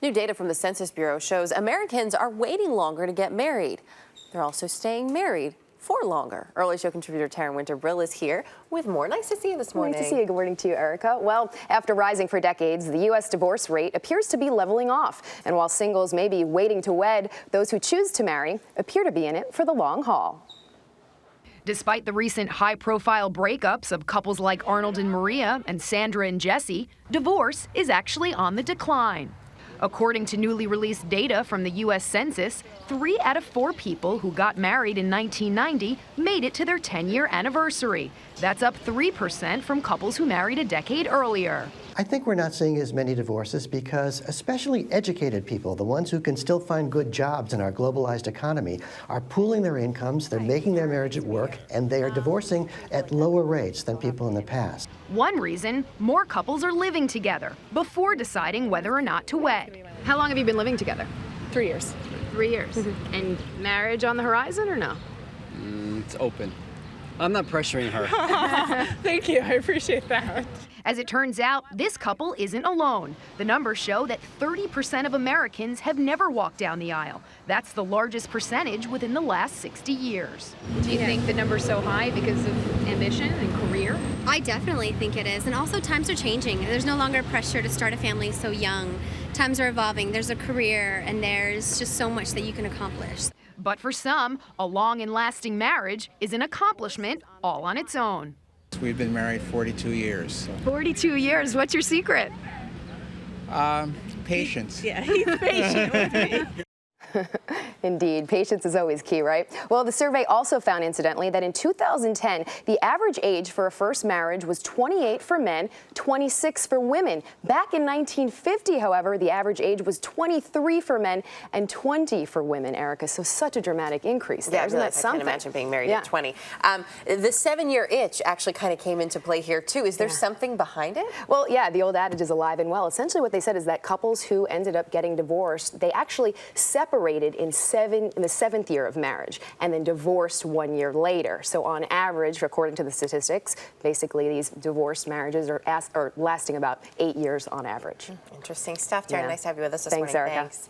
New data from the Census Bureau shows Americans are waiting longer to get married. They're also staying married for longer. Early Show contributor Taryn Winter Brill is here with more. Nice to see you this morning. Nice to see you. Good morning to you, Erica. Well, after rising for decades, the U.S. divorce rate appears to be leveling off. And while singles may be waiting to wed, those who choose to marry appear to be in it for the long haul. Despite the recent high-profile breakups of couples like Arnold and Maria and Sandra and Jesse, divorce is actually on the decline. According to newly released data from the U.S. Census, 3 out of 4 people who got married in 1990 made it to their 10-year anniversary. That's up 3% from couples who married a decade earlier. I think we're not seeing as many divorces because especially educated people, the ones who can still find good jobs in our globalized economy, are pooling their incomes, they're making their marriage at work, and they are divorcing at lower rates than people in the past. One reason, more couples are living together before deciding whether or not to wed. How long have you been living together? 3 years. 3 years. And marriage on the horizon or no? It's open. I'm not pressuring her. Thank you. I appreciate that. As it turns out, this couple isn't alone. The numbers show that 30% of Americans have never walked down the aisle. That's the largest percentage within the last 60 years. Do you think the number's so high because of ambition and career? I definitely think it is. And also times are changing. There's no longer pressure to start a family so young. Times are evolving. There's a career and there's just so much that you can accomplish. But for some, a long and lasting marriage is an accomplishment all on its own. We've been married 42 years. So. 42 years. What's your secret? Patience. Yeah, he's patient with me. Indeed, patience is always key, right? Well, the survey also found, incidentally, that in 2010, the average age for a first marriage was 28 for men, 26 for women. Back in 1950, however, the average age was 23 for men and 20 for women, Erica. So such a dramatic increase there. Yeah, Isn't that something? I can't imagine being married at 20. The 7-year itch actually kind of came into play here, too. Is there something behind it? Well, yeah, the old adage is alive and well. Essentially what they said is that couples who ended up getting divorced, they actually separated in the 7th year of marriage and then divorced 1 year later. So on average, according to the statistics, basically these divorced marriages are lasting about 8 years on average. Interesting stuff, Taryn. Yeah. Nice to have you with us this Thanks, morning. Erica. Thanks.